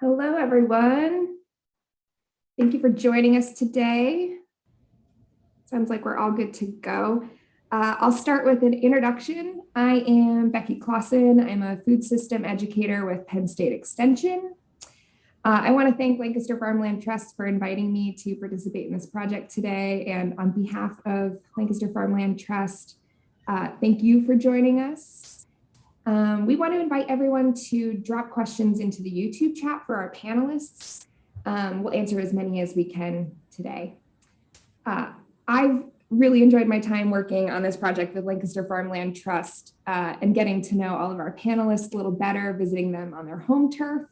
Hello, everyone. Thank you for joining us today. Sounds like we're all good to go. I'll start with an introduction. I am Becky Clausen. I'm a food system educator with Penn State Extension. I want to thank Lancaster Farmland Trust for inviting me to participate in this project today. And on behalf of Lancaster Farmland Trust, thank you for joining us. We want to invite everyone to drop questions into the YouTube chat for our panelists. We'll answer as many as we can today. I've really enjoyed my time working on this project with Lancaster Farmland Trust and getting to know all of our panelists a little better, visiting them on their home turf,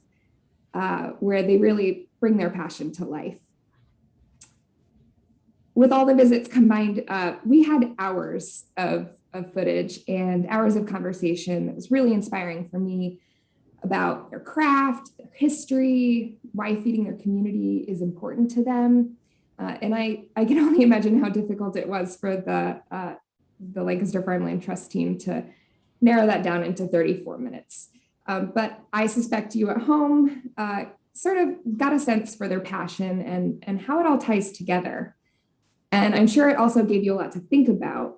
where they really bring their passion to life. With all the visits combined, we had hours of footage and hours of conversation that was really inspiring for me about their craft, their history, why feeding their community is important to them. And I can only imagine how difficult it was for the Lancaster Farmland Trust team to narrow that down into 34 minutes. But I suspect you at home sort of got a sense for their passion and how it all ties together. And I'm sure it also gave you a lot to think about,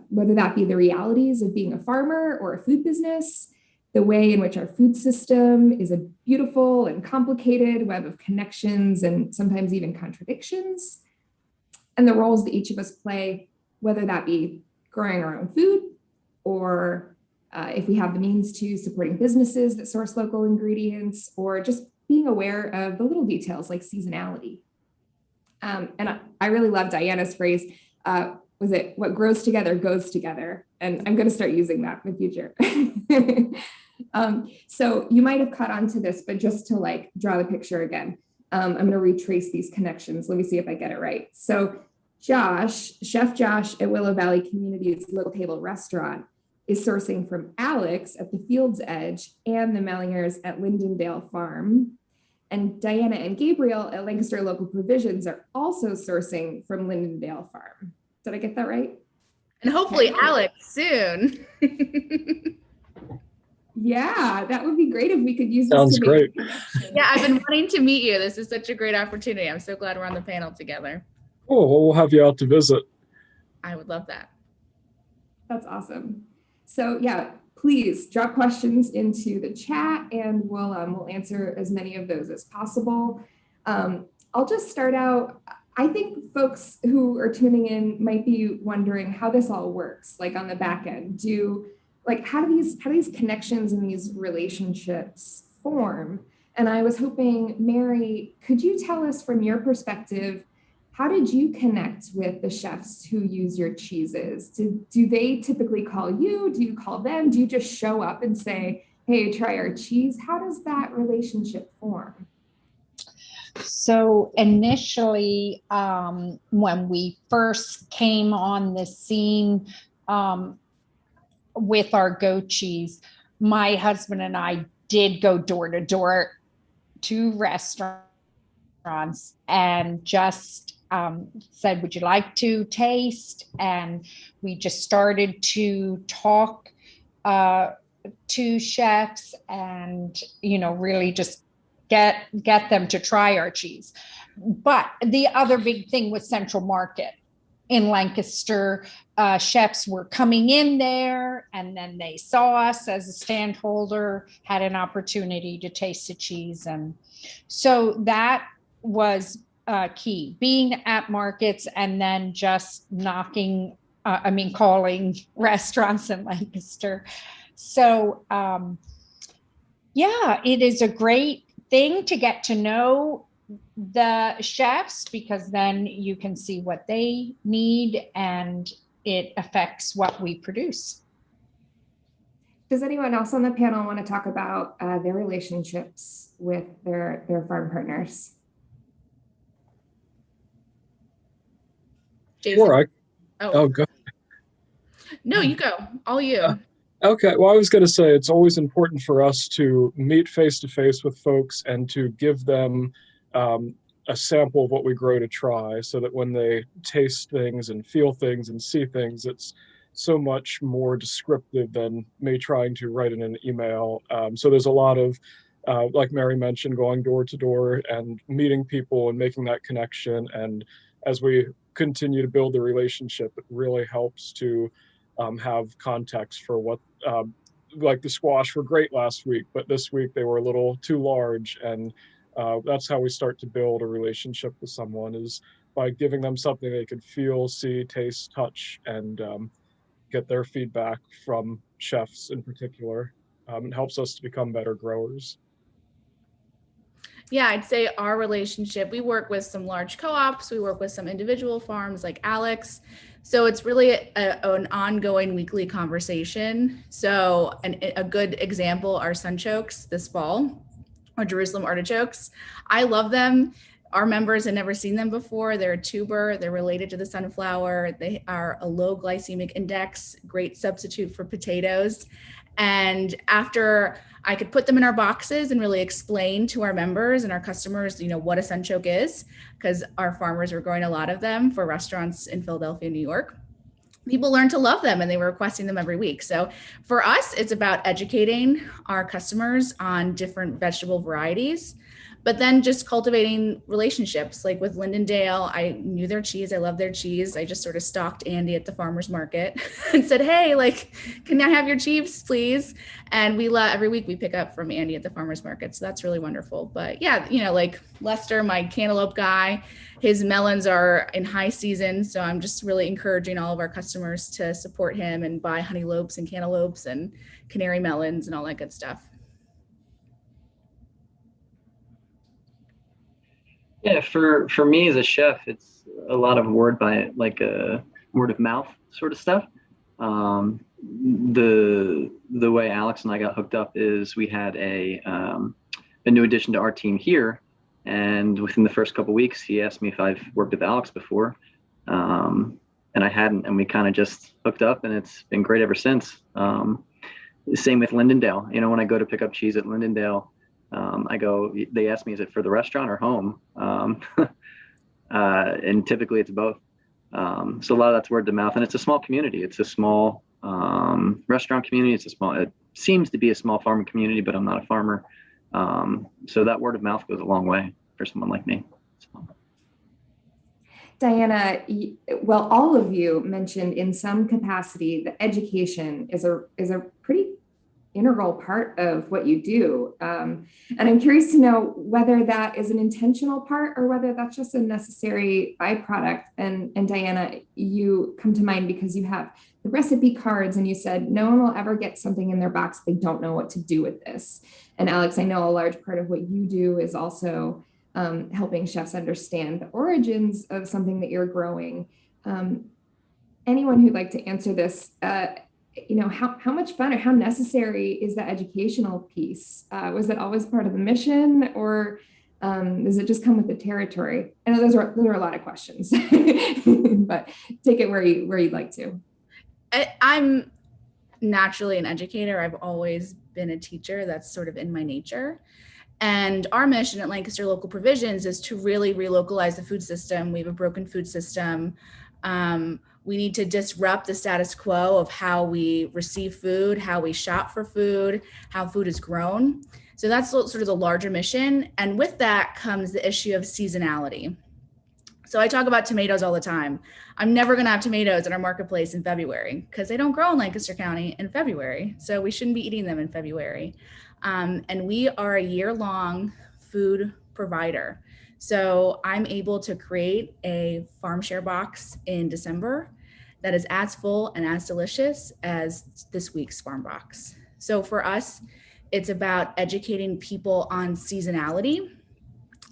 whether that be the realities of being a farmer or a food business, the way in which our food system is a beautiful and complicated web of connections and sometimes even contradictions, and the roles that each of us play, whether that be growing our own food or if we have the means to supporting businesses that source local ingredients, or just being aware of the little details like seasonality. And I really love Diana's phrase, was it what grows together goes together? And I'm going to start using that in the future. So you might have caught on to this, but just to like draw the picture again, I'm going to retrace these connections. Let me see if I get it right. So Chef Josh at Willow Valley Community's Little Table Restaurant is sourcing from Alex at the Field's Edge and the Mellingers at Lindendale Farm. And Diana and Gabriel at Lancaster Local Provisions are also sourcing from Lindendale Farm. Did I get that right? And hopefully Alex soon. Yeah, that would be great if we could use this. Sounds great. Yeah, I've been wanting to meet you. This is such a great opportunity. I'm so glad we're on the panel together. Cool. Well, we'll have you out to visit. I would love that. That's awesome. So yeah, please drop questions into the chat and we'll answer as many of those as possible. I'll just start out. I think folks who are tuning in might be wondering how this all works, like on the back end. How do these connections and these relationships form? And I was hoping, Mary, could you tell us from your perspective, how did you connect with the chefs who use your cheeses? Do they typically call you? Do you call them? Do you just show up and say, hey, try our cheese? How does that relationship form? So initially, when we first came on the scene with our goat cheese, my husband and I did go door to door to restaurants and just said, would you like to taste? And we just started to talk to chefs and, really just get them to try our cheese. But the other big thing was Central Market in Lancaster. Chefs were coming in there and then they saw us as a stand holder, had an opportunity to taste the cheese. And so that was key, being at markets and then just calling restaurants in Lancaster. So it is a great thing to get to know the chefs, because then you can see what they need and it affects what we produce. Does anyone else on the panel want to talk about their relationships with their farm partners? Jason. Sure. Oh, go. No, you go. All you. Okay. Well, I was going to say it's always important for us to meet face to face with folks and to give them a sample of what we grow to try, so that when they taste things and feel things and see things, it's so much more descriptive than me trying to write in an email. So there's a lot of like Mary mentioned, going door to door and meeting people and making that connection. And as we continue to build the relationship, it really helps to have context for what, like the squash were great last week, but this week they were a little too large. And that's how we start to build a relationship with someone, is by giving them something they could feel, see, taste, touch, and get their feedback from chefs in particular. It helps us to become better growers. Yeah, I'd say our relationship, we work with some large co-ops, we work with some individual farms like Alex. So it's really an ongoing weekly conversation. So a good example are sunchokes this fall, or Jerusalem artichokes. I love them. Our members had never seen them before. They're a tuber, they're related to the sunflower. They are a low glycemic index, great substitute for potatoes. And after I could put them in our boxes and really explain to our members and our customers, what a sunchoke is, because our farmers were growing a lot of them for restaurants in Philadelphia, New York. People learned to love them and they were requesting them every week. So for us, it's about educating our customers on different vegetable varieties, but then just cultivating relationships. Like with Lindendale, I knew their cheese. I love their cheese. I just sort of stalked Andy at the farmer's market and said, hey, can I have your cheese, please? And every week we pick up from Andy at the farmer's market. So that's really wonderful. But yeah, like Lester, my cantaloupe guy, his melons are in high season. So I'm just really encouraging all of our customers to support him and buy honeylopes and cantaloupes and canary melons and all that good stuff. Yeah, for me as a chef, it's a lot of word of mouth sort of stuff. The way Alex and I got hooked up is we had a new addition to our team here, and within the first couple of weeks, he asked me if I've worked with Alex before, and I hadn't, and we kind of just hooked up, and it's been great ever since. Same with Lindendale. When I go to pick up cheese at Lindendale, they ask me, is it for the restaurant or home? And typically it's both. So a lot of that's word of mouth, and it's a small community. It's a small restaurant community. It seems to be a small farming community, but I'm not a farmer. So that word of mouth goes a long way for someone like me. So. Diana, well, all of you mentioned in some capacity that education is a pretty integral part of what you do. And I'm curious to know whether that is an intentional part or whether that's just a necessary byproduct. And Diana, you come to mind because you have the recipe cards and you said no one will ever get something in their box they don't know what to do with this. And Alex, I know a large part of what you do is also helping chefs understand the origins of something that you're growing. Anyone who'd like to answer this, how much fun or how necessary is the educational piece? Was it always part of the mission, or does it just come with the territory? I know those are a lot of questions, but take it where you'd like to. I'm naturally an educator. I've always been a teacher. That's sort of in my nature. And our mission at Lancaster Local Provisions is to really relocalize the food system. We have a broken food system. We need to disrupt the status quo of how we receive food, how we shop for food, how food is grown. So that's sort of the larger mission. And with that comes the issue of seasonality. So I talk about tomatoes all the time. I'm never going to have tomatoes in our marketplace in February because they don't grow in Lancaster County in February. So we shouldn't be eating them in February. And we are a year-long food provider. So I'm able to create a farm share box in December that is as full and as delicious as this week's farm box. So for us, it's about educating people on seasonality.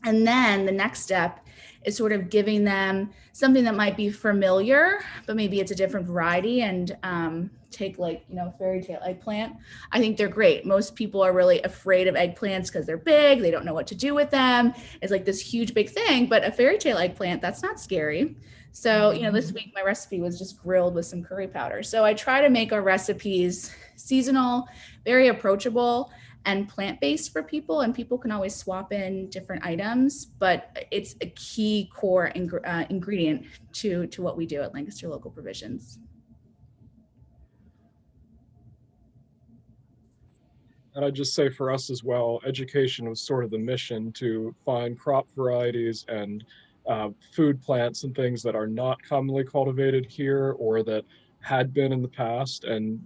And then the next step is sort of giving them something that might be familiar, but maybe it's a different variety. And take fairy tale eggplant. I think they're great. Most people are really afraid of eggplants because they're big. They don't know what to do with them. It's like this huge, big thing, but a fairy tale eggplant, that's not scary. So, this week my recipe was just grilled with some curry powder. So I try to make our recipes seasonal, very approachable, and plant-based for people, and people can always swap in different items, but it's a key core ingredient to what we do at Lancaster Local Provisions. And I'd just say for us as well, education was sort of the mission to find crop varieties and food plants and things that are not commonly cultivated here or that had been in the past and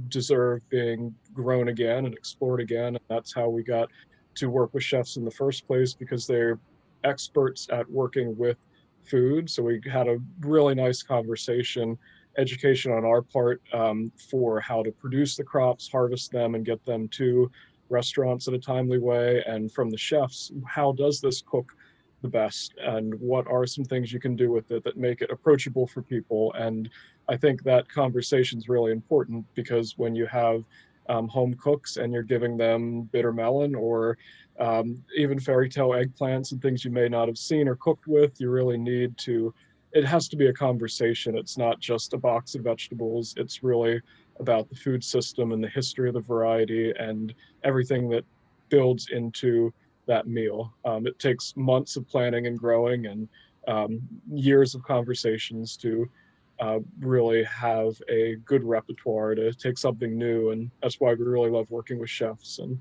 deserve being grown again and explored again. And that's how we got to work with chefs in the first place, because they're experts at working with food. So we had a really nice conversation, education on our part, for how to produce the crops, harvest them, and get them to restaurants in a timely way. And from the chefs, how does this cook the best, and what are some things you can do with it that make it approachable for people? And I think that conversation is really important, because when you have home cooks and you're giving them bitter melon or even fairy tale eggplants and things you may not have seen or cooked with, you really need to, it has to be a conversation. It's not just a box of vegetables. It's really about the food system and the history of the variety and everything that builds into that meal. It takes months of planning and growing and years of conversations to really have a good repertoire to take something new. And that's why we really love working with chefs, and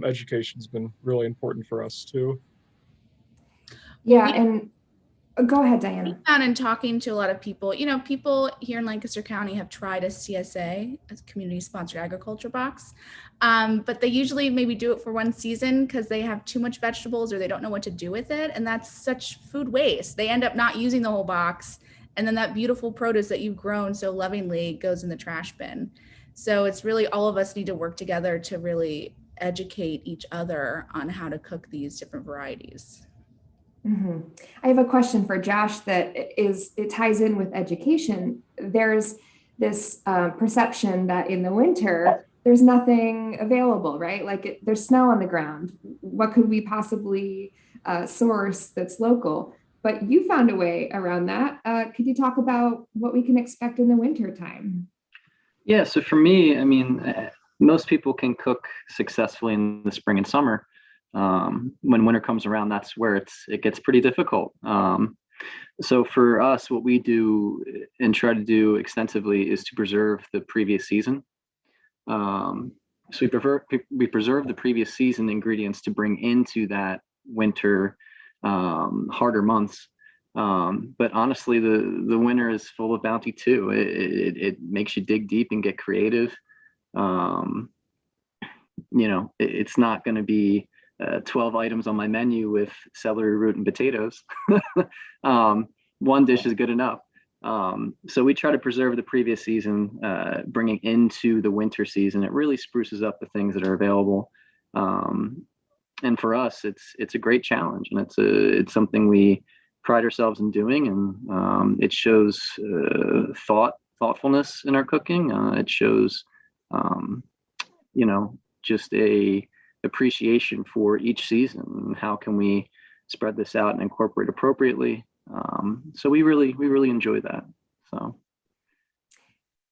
education's been really important for us too. Yeah, and go ahead, Diana. I found in talking to a lot of people, people here in Lancaster County have tried a CSA, a community sponsored agriculture box, but they usually maybe do it for one season because they have too much vegetables or they don't know what to do with it. And that's such food waste. They end up not using the whole box. And then that beautiful produce that you've grown so lovingly goes in the trash bin. So it's really, all of us need to work together to really educate each other on how to cook these different varieties. Mm-hmm. I have a question for Josh that it ties in with education. There's this perception that in the winter, there's nothing available, right? Like there's snow on the ground. What could we possibly source that's local? But you found a way around that. Could you talk about what we can expect in the winter time? Yeah, so for me, I mean, most people can cook successfully in the spring and summer. When winter comes around, that's where it gets pretty difficult. So for us, what we do and try to do extensively is to preserve the previous season. So we preserve the previous season ingredients to bring into that winter harder months. But honestly, the winter is full of bounty too. It makes you dig deep and get creative. It's not going to be 12 items on my menu with celery root and potatoes. One dish is good enough. So we try to preserve the previous season, bringing into the winter season. It really spruces up the things that are available. And for us, it's a great challenge, and it's something we pride ourselves in doing, and it shows thoughtfulness in our cooking. It shows, just a appreciation for each season, and how can we spread this out and incorporate appropriately. So we really enjoy that. So.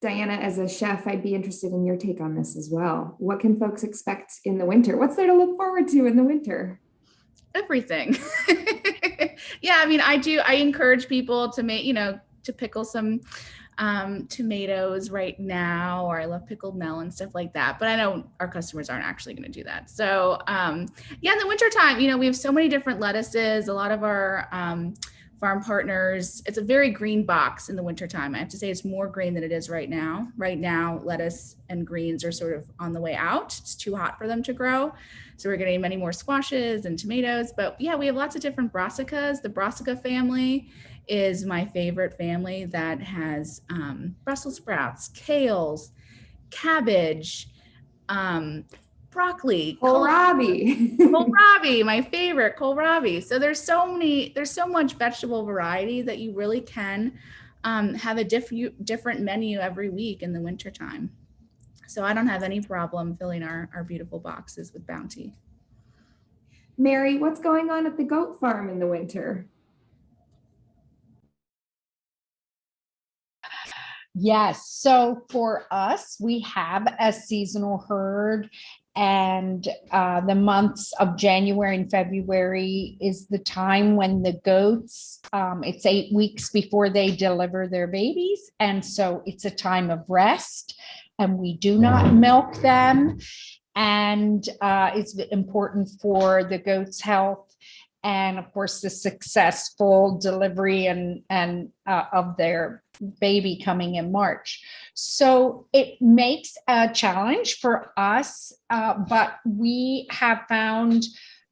Diana, as a chef, I'd be interested in your take on this as well. What can folks expect in the winter? What's there to look forward to in the winter? Everything. Yeah, I mean, I encourage people to make, to pickle some tomatoes right now, or I love pickled melon, stuff like that. But I know our customers aren't actually going to do that. So in the wintertime, we have so many different lettuces. A lot of our farm partners, it's a very green box in the wintertime. I have to say it's more green than it is right now. Right now, lettuce and greens are sort of on the way out. It's too hot for them to grow. So we're getting many more squashes and tomatoes. But yeah, we have lots of different brassicas. The brassica family is my favorite family that has Brussels sprouts, kales, cabbage, broccoli, kohlrabi, my favorite, kohlrabi. So there's so much vegetable variety that you really can have a different menu every week in the wintertime. So I don't have any problem filling our beautiful boxes with bounty. Mary, what's going on at the goat farm in the winter? Yes. So for us, we have a seasonal herd, and the months of January and February is the time when the goats, it's 8 weeks before they deliver their babies. And so it's a time of rest, and we do not milk them. and it's important for the goat's health, and of course the successful delivery and of their baby coming in March. So it makes a challenge for us, but we have found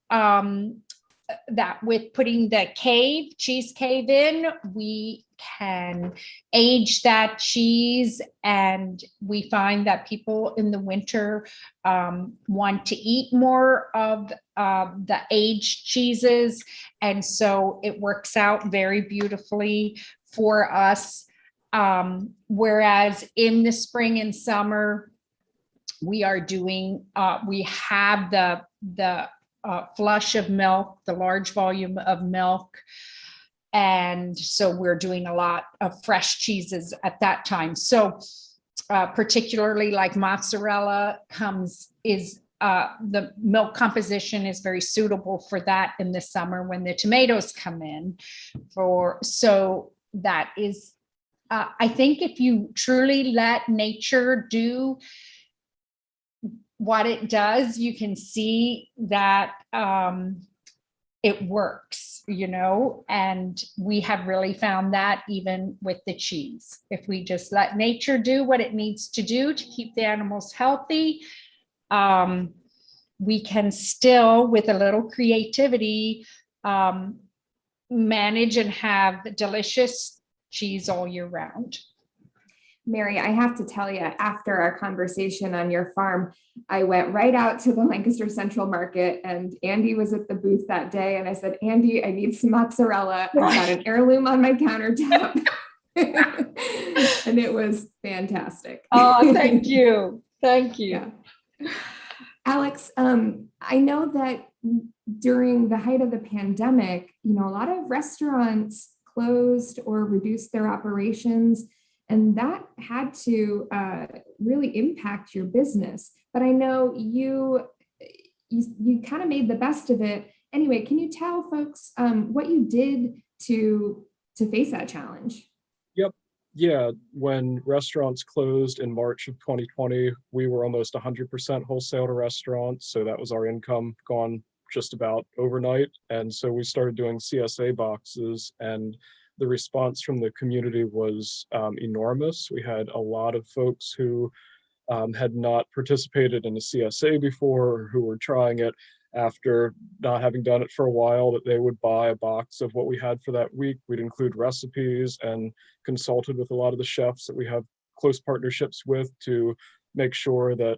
that with putting the cheese cave in, we can age that cheese, and we find that people in the winter want to eat more of the aged cheeses, and so it works out very beautifully for us. Whereas in the spring and summer, we are doing we have the flush of milk, the large volume of milk. And so we're doing a lot of fresh cheeses at that time. So particularly like mozzarella the milk composition is very suitable for that in the summer when the tomatoes come in. So that is, I think if you truly let nature do what it does, you can see that it works, and we have really found that even with the cheese. If we just let nature do what it needs to do to keep the animals healthy, we can still, with a little creativity, manage and have delicious cheese all year round. Mary, I have to tell you, after our conversation on your farm, I went right out to the Lancaster Central Market, and Andy was at the booth that day. And I said, Andy, I need some mozzarella. I've got an heirloom on my countertop. And it was fantastic. Oh, thank you. Thank you. Yeah. Alex, I know that during the height of the pandemic, a lot of restaurants closed or reduced their operations. And that had to really impact your business. But I know you kind of made the best of it. Anyway, can you tell folks what you did to face that challenge? Yep. Yeah. When restaurants closed in March of 2020, we were almost 100% wholesale to restaurants. So that was our income gone just about overnight. And so we started doing CSA boxes, and the response from the community was enormous. We had a lot of folks who had not participated in a CSA before, or who were trying it after not having done it for a while, that they would buy a box of what we had for that week. We'd include recipes and consulted with a lot of the chefs that we have close partnerships with to make sure that,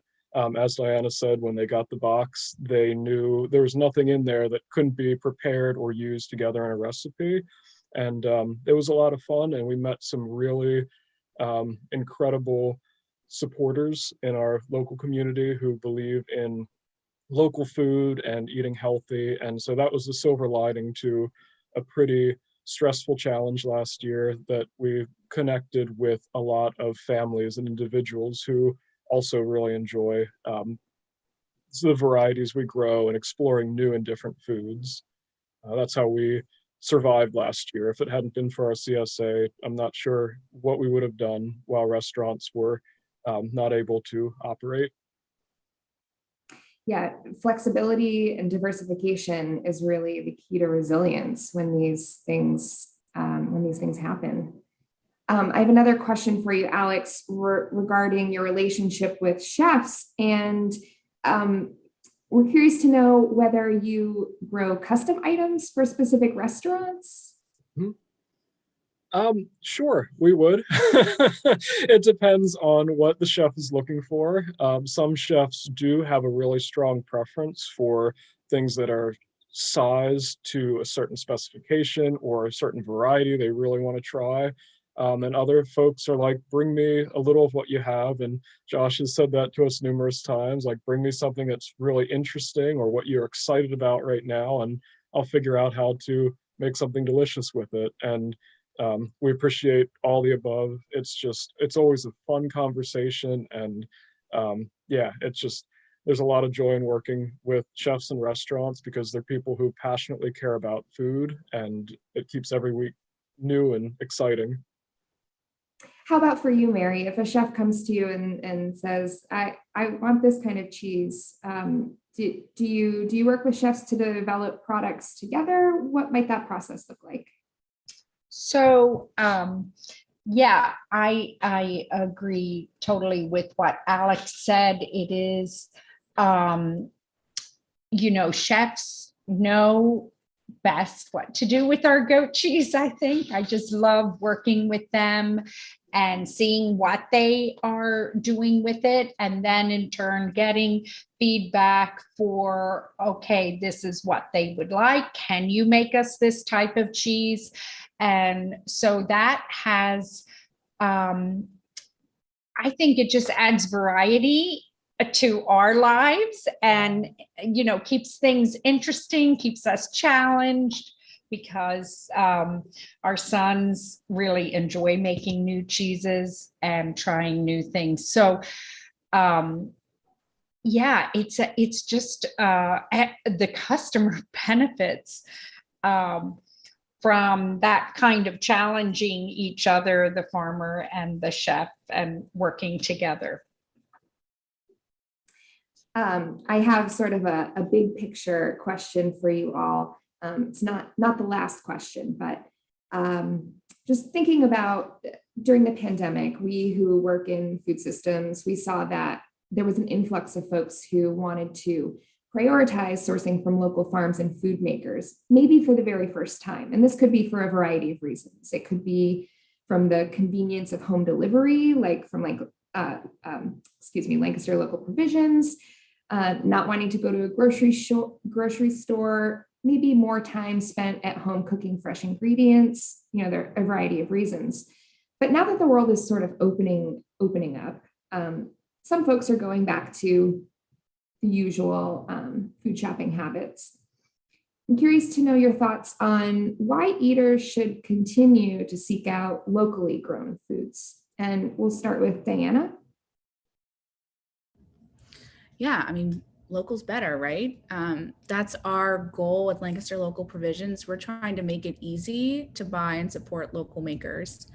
as Diana said, when they got the box, they knew there was nothing in there that couldn't be prepared or used together in a recipe. And it was a lot of fun, and we met some really incredible supporters in our local community who believe in local food and eating healthy. And so that was the silver lining to a pretty stressful challenge last year, that we connected with a lot of families and individuals who also really enjoy the varieties we grow and exploring new and different foods. That's how we survived last year. If it hadn't been for our CSA, I'm not sure what we would have done while restaurants were not able to operate. Yeah, flexibility and diversification is really the key to resilience when these things happen. I have another question for you, Alex, regarding your relationship with chefs, and we're curious to know whether you grow custom items for specific restaurants. Sure, we would. It depends on what the chef is looking for. Some chefs do have a really strong preference for things that are sized to a certain specification or a certain variety they really want to try. And other folks are like, bring me a little of what you have. And Josh has said that to us numerous times, like, bring me something that's really interesting or what you're excited about right now, and I'll figure out how to make something delicious with it. And we appreciate all the above. It's always a fun conversation. And yeah, there's a lot of joy in working with chefs and restaurants, because they're people who passionately care about food, and it keeps every week new and exciting. How about for you, Mary? If a chef comes to you and says, I want this kind of cheese, do you work with chefs to develop products together? What might that process look like? So, yeah, I agree totally with what Alex said. It is, chefs know best what to do with our goat cheese. I think I just love working with them and seeing what they are doing with it, and then in turn getting feedback for, okay, this is what they would like. Can you make us this type of cheese? And so that has, I think it just adds variety to our lives, and keeps things interesting, keeps us challenged, because our sons really enjoy making new cheeses and trying new things. So yeah, it's just the customer benefits from that kind of challenging each other, the farmer and the chef, and working together. I have sort of a big picture question for you all. It's not the last question, but just thinking about during the pandemic, we who work in food systems, we saw that there was an influx of folks who wanted to prioritize sourcing from local farms and food makers, maybe for the very first time. And this could be for a variety of reasons. It could be from the convenience of home delivery, like from Lancaster Local Provisions, not wanting to go to a grocery store, maybe more time spent at home cooking fresh ingredients. There are a variety of reasons. But now that the world is sort of opening up, some folks are going back to the usual food shopping habits. I'm curious to know your thoughts on why eaters should continue to seek out locally grown foods. And we'll start with Diana. Yeah, I mean, local's better, right? That's our goal with Lancaster Local Provisions. We're trying to make it easy to buy and support local makers.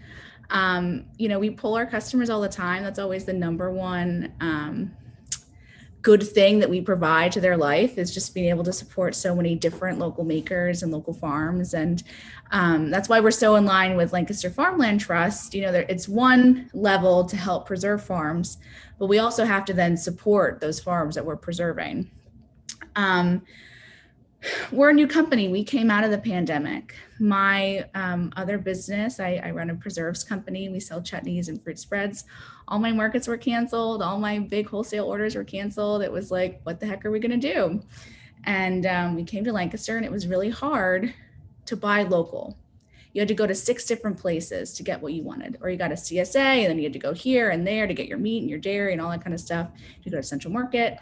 We pull our customers all the time. That's always the number one good thing that we provide to their life, is just being able to support so many different local makers and local farms. And that's why we're so in line with Lancaster Farmland Trust. It's one level to help preserve farms, but we also have to then support those farms that we're preserving. We're a new company. We came out of the pandemic. My other business, I run a preserves company. We sell chutneys and fruit spreads. All my markets were canceled. All my big wholesale orders were canceled. It was like, what the heck are we going to do? And we came to Lancaster, and it was really hard to buy local. You had to go to 6 different places to get what you wanted, or you got a CSA, and then you had to go here and there to get your meat and your dairy and all that kind of stuff. You go to Central Market.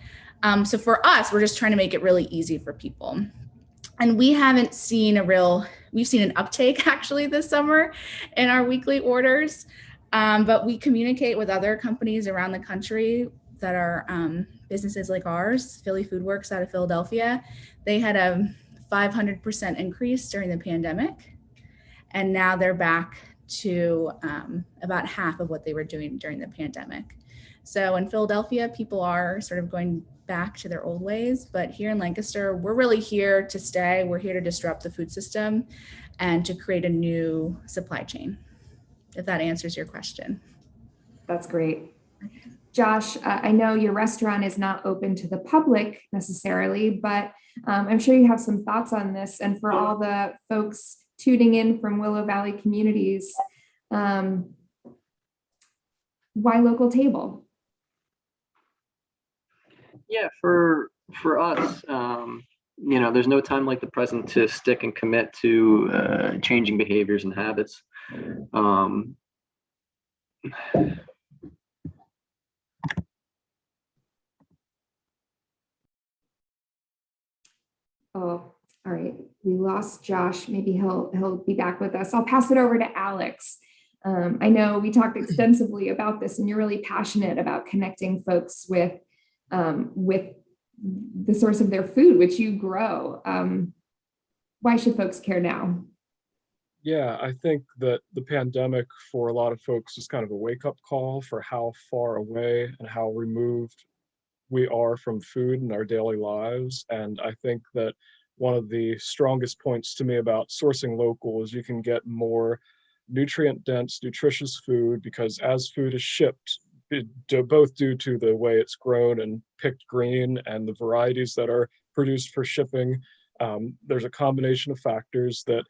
So for us, we're just trying to make it really easy for people. And we haven't seen we've seen an uptake actually this summer in our weekly orders. But we communicate with other companies around the country that are businesses like ours. Philly Food Works out of Philadelphia, they had a 500% increase during the pandemic. And now they're back to about half of what they were doing during the pandemic. So in Philadelphia, people are sort of going back to their old ways, but here in Lancaster, we're really here to stay. We're here to disrupt the food system and to create a new supply chain, if that answers your question. That's great. Josh, I know your restaurant is not open to the public necessarily, but I'm sure you have some thoughts on this. And for all the folks tuning in from Willow Valley communities, why local table? Yeah, for us, there's no time like the present to stick and commit to changing behaviors and habits. Oh, all right. We lost Josh. Maybe he'll be back with us. I'll pass it over to Alex. I know we talked extensively about this, and you're really passionate about connecting folks with the source of their food, which you grow. Why should folks care now? Yeah, I think that the pandemic for a lot of folks is kind of a wake-up call for how far away and how removed we are from food in our daily lives. And I think that one of the strongest points to me about sourcing local is you can get more nutrient dense, nutritious food because as food is shipped, both due to the way it's grown and picked green and the varieties that are produced for shipping, there's a combination of factors that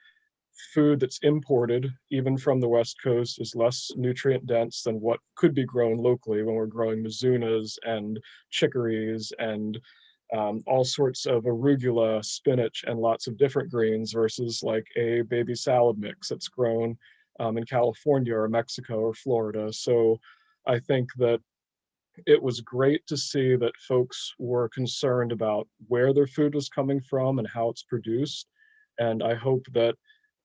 food that's imported, even from the West Coast, is less nutrient dense than what could be grown locally when we're growing mizunas and chicories and all sorts of arugula, spinach, and lots of different greens versus like a baby salad mix that's grown in California or Mexico or Florida. So I think that it was great to see that folks were concerned about where their food was coming from and how it's produced. And I hope that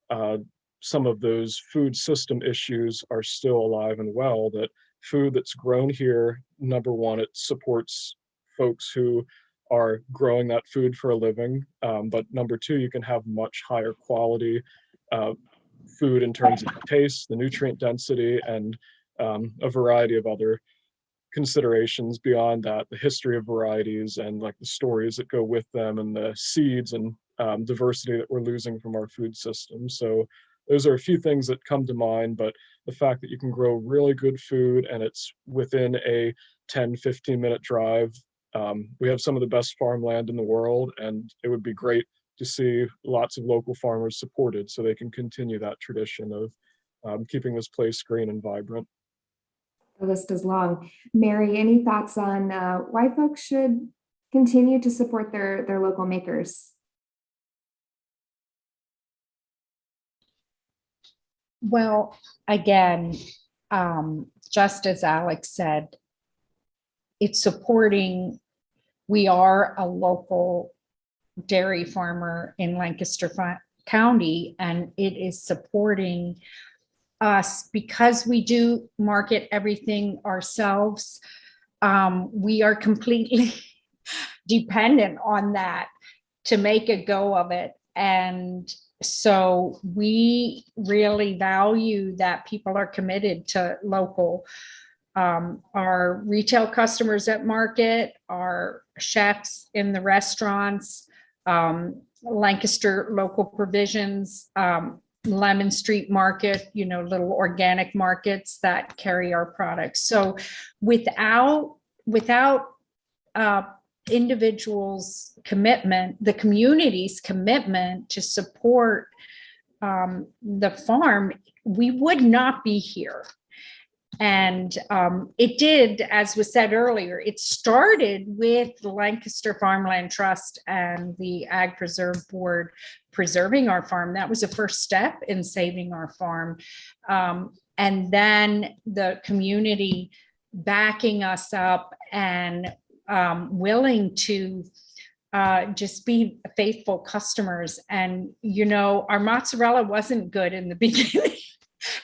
uh, some of those food system issues are still alive and well, that food that's grown here, number one, it supports folks who are growing that food for a living. But number two, you can have much higher quality uh, food in terms of taste, the nutrient density, and a variety of other considerations beyond that, the history of varieties and like the stories that go with them and the seeds and diversity that we're losing from our food system. So those are a few things that come to mind, but the fact that you can grow really good food and it's within a 10-15 minute drive. We have some of the best farmland in the world, and it would be great to see lots of local farmers supported so they can continue that tradition of keeping this place green and vibrant. The list is long. Mary, any thoughts on why folks should continue to support their local makers? Well, again, just as Alex said, it's supporting, we are a local dairy farmer in Lancaster County, and it is supporting us because we do market everything ourselves. We are completely dependent on that to make a go of it. And so we really value that people are committed to local. Our retail customers at market, our chefs in the restaurants, Lancaster Local Provisions, Lemon Street Market, little organic markets that carry our products. So without individuals' commitment, the community's commitment to support the farm, we would not be here. And it did, as was said earlier, it started with the Lancaster Farmland Trust and the Ag Preserve Board preserving our farm. That was the first step in saving our farm. And then the community backing us up and willing to just be faithful customers. And, our mozzarella wasn't good in the beginning.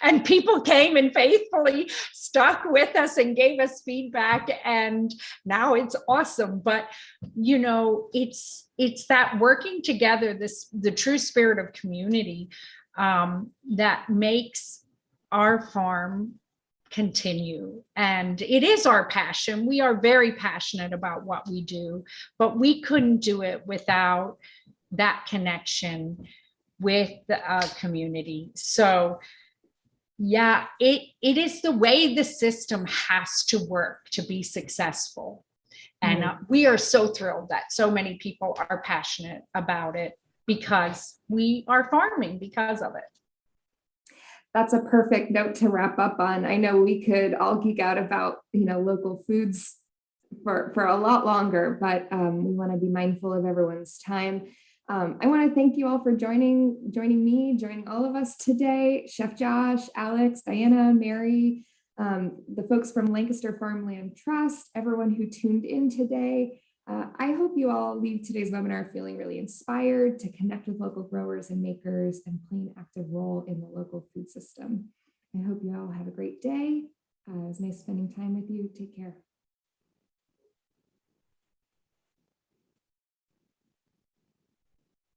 And people came and faithfully stuck with us and gave us feedback, and now it's awesome. But it's that working together, the true spirit of community, that makes our farm continue. And it is our passion. We are very passionate about what we do, but we couldn't do it without that connection with the community. So yeah, it is the way the system has to work to be successful. And we are so thrilled that so many people are passionate about it because we are farming because of it. That's a perfect note to wrap up on. I know we could all geek out about, local foods for a lot longer, but we want to be mindful of everyone's time. I want to thank you all for joining all of us today. Chef Josh, Alex, Diana, Mary, the folks from Lancaster Farmland Trust, everyone who tuned in today. I hope you all leave today's webinar feeling really inspired to connect with local growers and makers and play an active role in the local food system. I hope you all have a great day. It was nice spending time with you. Take care.